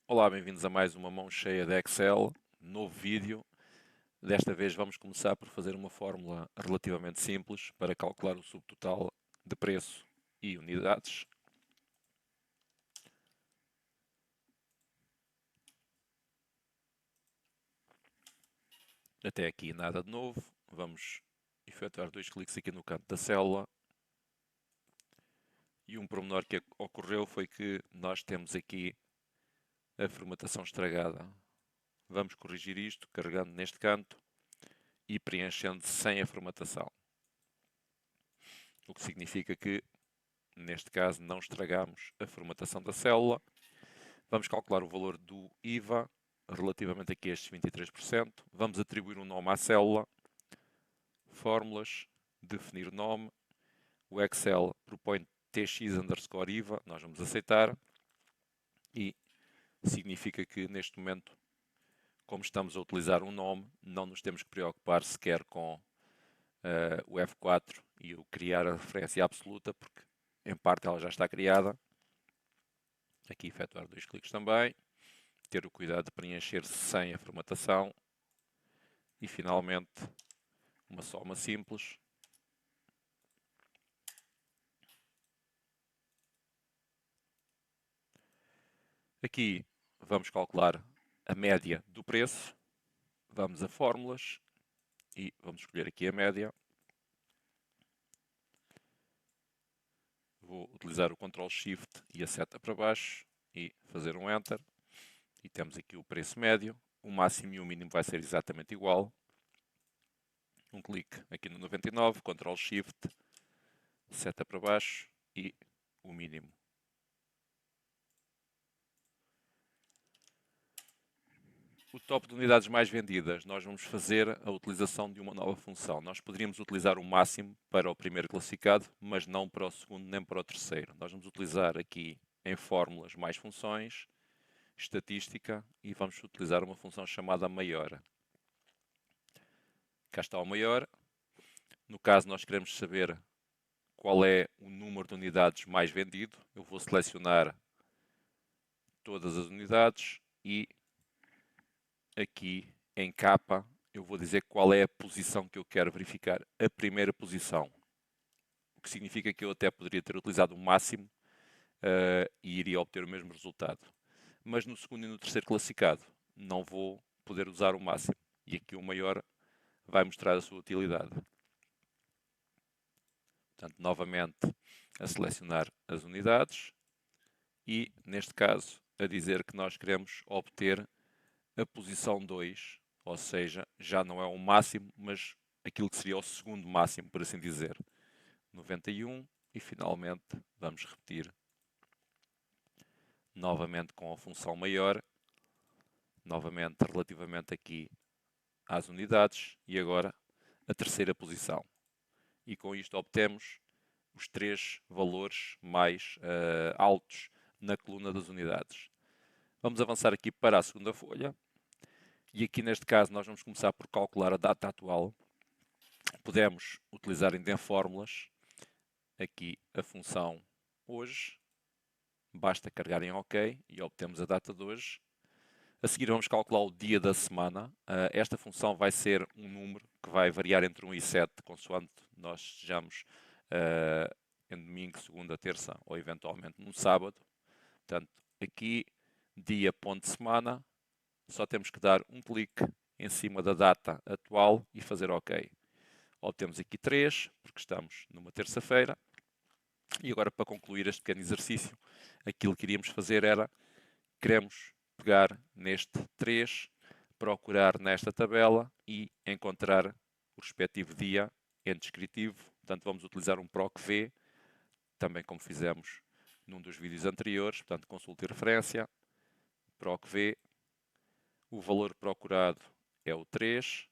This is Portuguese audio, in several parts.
Olá, bem-vindos a mais uma mão cheia de Excel, novo vídeo. Desta vez vamos começar por fazer uma fórmula relativamente simples para calcular o subtotal de preço e unidades. Até aqui nada de novo. Vamos efetuar dois cliques aqui no canto da célula. E um pormenor que ocorreu foi que nós temos aqui a formatação estragada. Vamos corrigir isto carregando neste canto e preenchendo sem a formatação. O que significa que, neste caso, não estragamos a formatação da célula. Vamos calcular o valor do IVA relativamente aqui a estes 23%. Vamos atribuir um nome à célula. Fórmulas, definir nome. O Excel propõe tx_IVA. Nós vamos aceitar. E significa que neste momento, como estamos a utilizar um nome, não nos temos que preocupar sequer com o F4 e o criar a referência absoluta, porque em parte ela já está criada. Aqui efetuar dois cliques também. Ter o cuidado de preencher sem a formatação. E finalmente, uma soma simples. Aqui vamos calcular a média do preço. Vamos a fórmulas e vamos escolher aqui a média. Vou utilizar o Ctrl Shift e a seta para baixo e fazer um Enter. E temos aqui o preço médio. O máximo e o mínimo vai ser exatamente igual. Um clique aqui no 99, Ctrl Shift, seta para baixo e o mínimo. O top de unidades mais vendidas, nós vamos fazer a utilização de uma nova função. Nós poderíamos utilizar o máximo para o primeiro classificado, mas não para o segundo nem para o terceiro. Nós vamos utilizar aqui em fórmulas mais funções, estatística, e vamos utilizar uma função chamada maior. Cá está o maior. No caso, nós queremos saber qual é o número de unidades mais vendido. Eu vou selecionar todas as unidades e aqui em capa eu vou dizer qual é a posição que eu quero verificar, a primeira posição. O que significa que eu até poderia ter utilizado o máximo e iria obter o mesmo resultado. Mas no segundo e no terceiro classificado não vou poder usar o máximo. E aqui o maior vai mostrar a sua utilidade. Portanto, novamente a selecionar as unidades e, neste caso, a dizer que nós queremos obter a posição 2, ou seja, já não é o máximo, mas aquilo que seria o segundo máximo, por assim dizer. 91 e finalmente vamos repetir novamente com a função maior, novamente relativamente aqui às unidades e agora a terceira posição. E com isto obtemos os três valores mais altos na coluna das unidades. Vamos avançar aqui para a segunda folha. E aqui neste caso nós vamos começar por calcular a data atual. Podemos utilizar ainda em fórmulas aqui a função hoje. Basta carregar em OK e obtemos a data de hoje. A seguir vamos calcular o dia da semana. Esta função vai ser um número que vai variar entre 1 e 7, consoante nós estejamos em domingo, segunda, terça ou eventualmente no sábado. Portanto, aqui dia.semana, só temos que dar um clique em cima da data atual e fazer OK. Obtemos aqui 3, porque estamos numa terça-feira. E agora, para concluir este pequeno exercício, aquilo que iríamos fazer era, queremos pegar neste 3, procurar nesta tabela e encontrar o respectivo dia em descritivo. Portanto, vamos utilizar um PROC-V, também como fizemos num dos vídeos anteriores. Portanto, consulte referência, PROC-V. O valor procurado é o 3.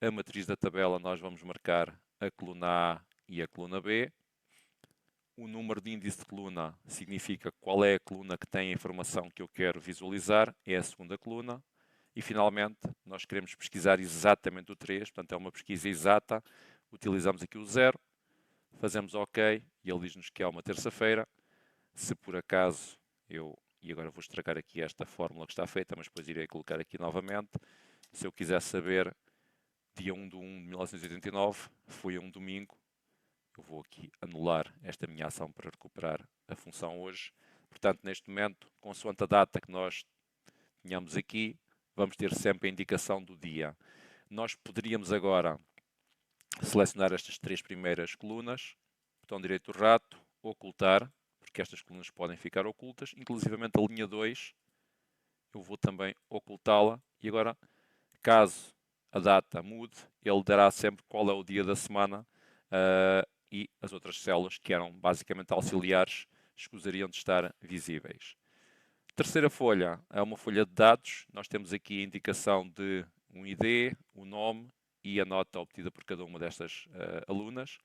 A matriz da tabela nós vamos marcar a coluna A e a coluna B. O número de índice de coluna significa qual é a coluna que tem a informação que eu quero visualizar, é a segunda coluna. E finalmente, nós queremos pesquisar exatamente o 3, portanto é uma pesquisa exata, utilizamos aqui o 0. fazemos OK e ele diz-nos que é uma terça-feira. Se por acaso e agora vou estragar aqui esta fórmula que está feita, mas depois irei colocar aqui novamente. Se eu quiser saber, dia 1 de 1 de 1989, foi um domingo, eu vou aqui anular esta minha ação para recuperar a função hoje. Portanto, neste momento, consoante a data que nós tenhamos aqui, vamos ter sempre a indicação do dia. Nós poderíamos agora selecionar estas 3 primeiras colunas, botão direito do rato, ocultar, porque estas colunas podem ficar ocultas, inclusivamente a linha 2, eu vou também ocultá-la, e agora, caso a data mude, ele dará sempre qual é o dia da semana e as outras células, que eram basicamente auxiliares, escusariam de estar visíveis. Terceira folha é uma folha de dados. Nós temos aqui a indicação de um ID, o nome e a nota obtida por cada uma destas alunas.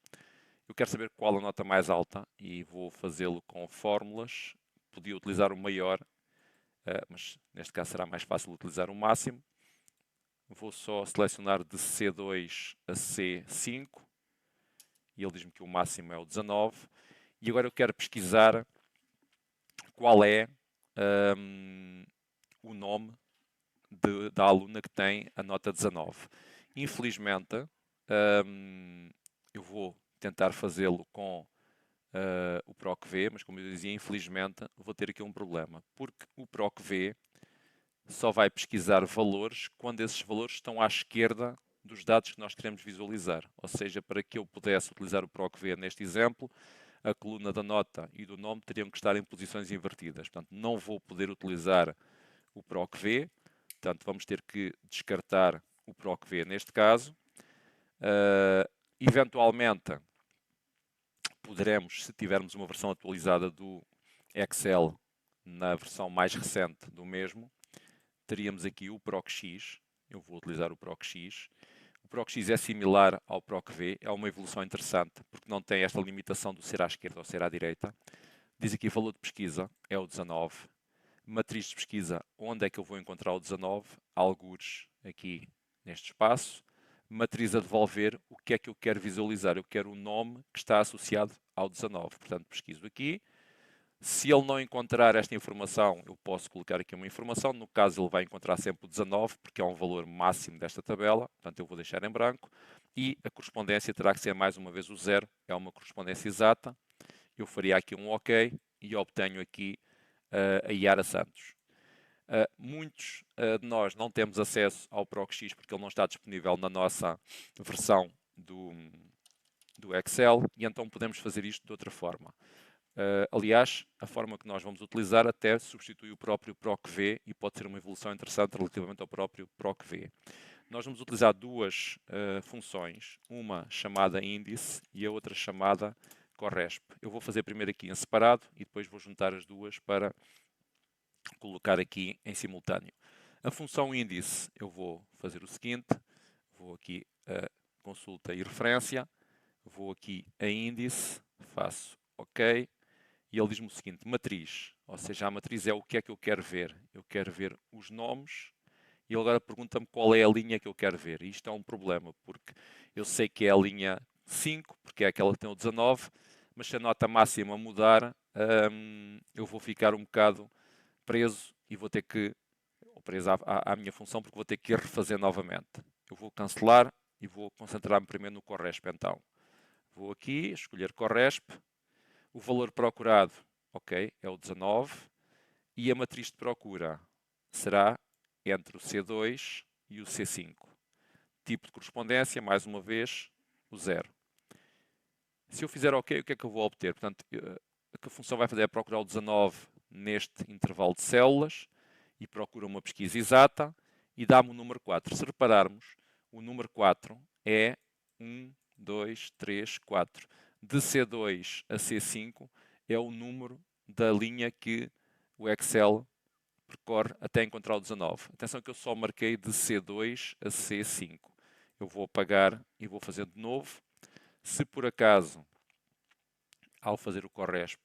Eu quero saber qual a nota mais alta e vou fazê-lo com fórmulas. Podia utilizar o maior, mas neste caso será mais fácil utilizar o máximo. Vou só selecionar de C2 a C5 e ele diz-me que o máximo é o 19. E agora eu quero pesquisar qual é o nome da aluna que tem a nota 19. Infelizmente, eu vou tentar fazê-lo com o PROC-V, mas como eu dizia, infelizmente vou ter aqui um problema, porque o PROC-V só vai pesquisar valores quando esses valores estão à esquerda dos dados que nós queremos visualizar. Ou seja, para que eu pudesse utilizar o PROC-V neste exemplo, a coluna da nota e do nome teriam que estar em posições invertidas. Portanto, não vou poder utilizar o PROC-V. Portanto, vamos ter que descartar o PROC-V neste caso. Eventualmente, poderemos, se tivermos uma versão atualizada do Excel na versão mais recente do mesmo, teríamos aqui o PROC-X. Eu vou utilizar o PROC-X. O PROC-X é similar ao PROC-V, é uma evolução interessante, porque não tem esta limitação do ser à esquerda ou ser à direita. Diz aqui valor de pesquisa, é o 19. Matriz de pesquisa, onde é que eu vou encontrar o 19? Algures aqui neste espaço. Matriz a devolver, o que é que eu quero visualizar? Eu quero o nome que está associado ao 19. Portanto, pesquiso aqui. Se ele não encontrar esta informação, eu posso colocar aqui uma informação. No caso, ele vai encontrar sempre o 19, porque é um valor máximo desta tabela. Portanto, eu vou deixar em branco. E a correspondência terá que ser mais uma vez o 0. É uma correspondência exata. Eu faria aqui um OK e obtenho aqui a Yara Santos. Muitos de nós não temos acesso ao PROC-X porque ele não está disponível na nossa versão do Excel e então podemos fazer isto de outra forma. Aliás, a forma que nós vamos utilizar até substitui o próprio PROC-V e pode ser uma evolução interessante relativamente ao próprio PROC-V. Nós vamos utilizar duas funções, uma chamada índice e a outra chamada corresp. Eu vou fazer primeiro aqui em separado e depois vou juntar as duas para colocar aqui em simultâneo. A função índice, eu vou fazer o seguinte, vou aqui a consulta e referência, vou aqui a índice, faço OK, e ele diz-me o seguinte, matriz, ou seja, a matriz é o que é que eu quero ver. Eu quero ver os nomes, e ele agora pergunta-me qual é a linha que eu quero ver. E isto é um problema, porque eu sei que é a linha 5, porque é aquela que tem o 19, mas se a nota máxima mudar, eu vou ficar um bocado preso e vou ter que, ou preso à minha função, porque vou ter que ir refazer novamente. Eu vou cancelar e vou concentrar-me primeiro no corresp então. Vou aqui, escolher corresp, o valor procurado, ok, é o 19, e a matriz de procura será entre o C2 e o C5. Tipo de correspondência, mais uma vez, o 0. Se eu fizer OK, o que é que eu vou obter? Portanto, o que a função vai fazer é procurar o 19 neste intervalo de células e procura uma pesquisa exata e dá-me o número 4. Se repararmos, o número 4 é 1, 2, 3, 4. De C2 a C5 é o número da linha que o Excel percorre até encontrar o 19. Atenção que eu só marquei de C2 a C5. Eu vou apagar e vou fazer de novo. Se por acaso, ao fazer o corresp,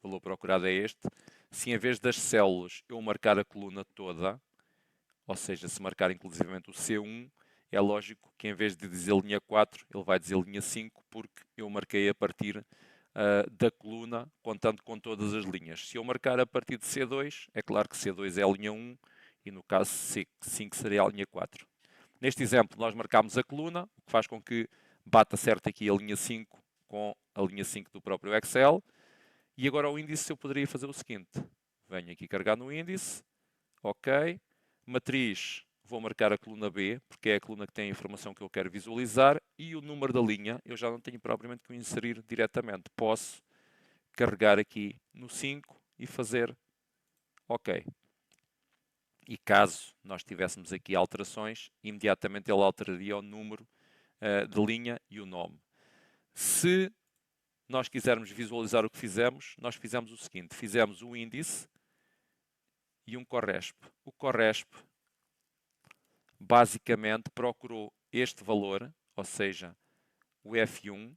o valor procurado é este, se em vez das células eu marcar a coluna toda, ou seja, se marcar inclusivamente o C1, é lógico que em vez de dizer linha 4, ele vai dizer linha 5, porque eu marquei a partir da coluna, contando com todas as linhas. Se eu marcar a partir de C2, é claro que C2 é a linha 1 e no caso C5 seria a linha 4. Neste exemplo, nós marcamos a coluna, o que faz com que bata certo aqui a linha 5 com a linha 5 do próprio Excel. E agora o índice eu poderia fazer o seguinte. Venho aqui carregar no índice, ok. Matriz, vou marcar a coluna B, porque é a coluna que tem a informação que eu quero visualizar, e o número da linha eu já não tenho propriamente que o inserir diretamente. Posso carregar aqui no 5 e fazer ok. E caso nós tivéssemos aqui alterações, imediatamente ele alteraria o número de linha e o nome. Se nós quisermos visualizar o que fizemos, nós fizemos o seguinte, fizemos um índice e um corresp. O corresp basicamente procurou este valor, ou seja, o F1,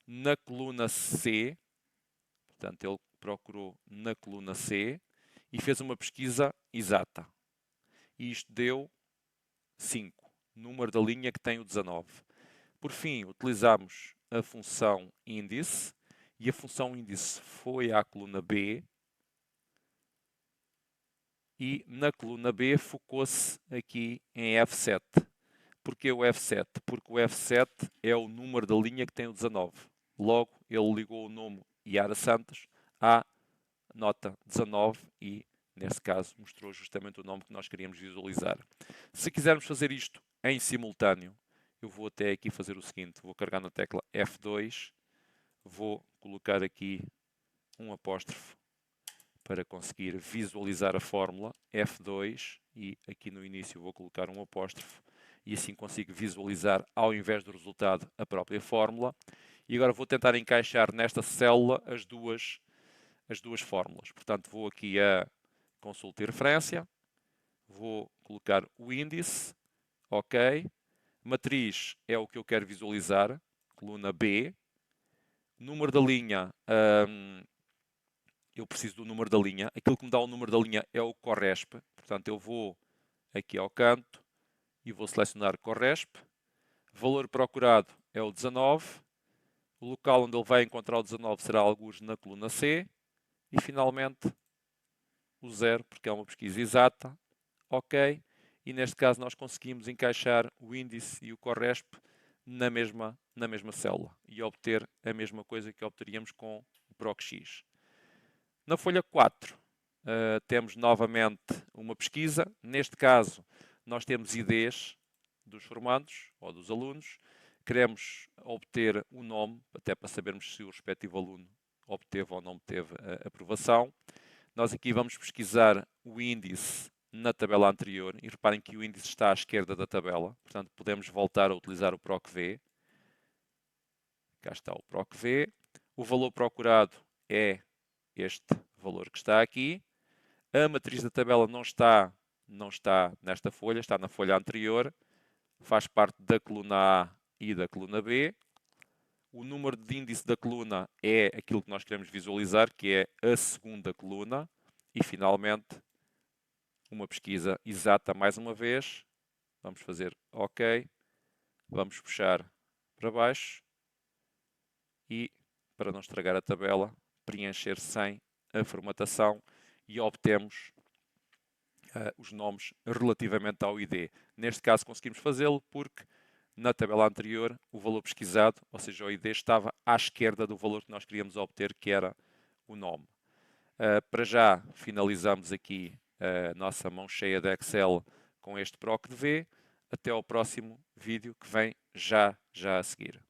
na coluna C, portanto ele procurou na coluna C e fez uma pesquisa exata. E isto deu 5, número da linha que tem o 19. Por fim, utilizamos a função índice e a função índice foi à coluna B e na coluna B focou-se aqui em F7. Porquê o F7? Porque o F7 é o número da linha que tem o 19. Logo, ele ligou o nome Yara Santos à nota 19 e, nesse caso, mostrou justamente o nome que nós queríamos visualizar. Se quisermos fazer isto em simultâneo, eu vou até aqui fazer o seguinte, vou carregar na tecla F2, vou colocar aqui um apóstrofo para conseguir visualizar a fórmula, F2, e aqui no início vou colocar um apóstrofo, e assim consigo visualizar, ao invés do resultado, a própria fórmula. E agora vou tentar encaixar nesta célula as duas fórmulas. Portanto, vou aqui a consulta e referência, vou colocar o índice, ok. Matriz é o que eu quero visualizar, coluna B. Número da linha, eu preciso do número da linha. Aquilo que me dá o número da linha é o corresp. Portanto, eu vou aqui ao canto e vou selecionar corresp. Valor procurado é o 19. O local onde ele vai encontrar o 19 será alguns na coluna C. E finalmente o 0, porque é uma pesquisa exata. Ok. E neste caso nós conseguimos encaixar o índice e o corresp na mesma célula e obter a mesma coisa que obteríamos com o PROC-X. Na folha 4, temos novamente uma pesquisa. Neste caso, nós temos IDs dos formandos ou dos alunos. Queremos obter o nome, até para sabermos se o respectivo aluno obteve ou não obteve a aprovação. Nós aqui vamos pesquisar o índice na tabela anterior e reparem que o índice está à esquerda da tabela. Portanto, podemos voltar a utilizar o PROC-V. Cá está o PROC-V. O valor procurado é este valor que está aqui. A matriz da tabela não está nesta folha, está na folha anterior. Faz parte da coluna A e da coluna B. O número de índice da coluna é aquilo que nós queremos visualizar, que é a segunda coluna. E, finalmente, uma pesquisa exata mais uma vez. Vamos fazer OK. Vamos puxar para baixo. E, para não estragar a tabela, preencher sem a formatação e obtemos os nomes relativamente ao ID. Neste caso conseguimos fazê-lo porque na tabela anterior o valor pesquisado, ou seja, o ID, estava à esquerda do valor que nós queríamos obter, que era o nome. Para já finalizamos aqui a nossa mão cheia de Excel com este PROC-V. Até ao próximo vídeo que vem já a seguir.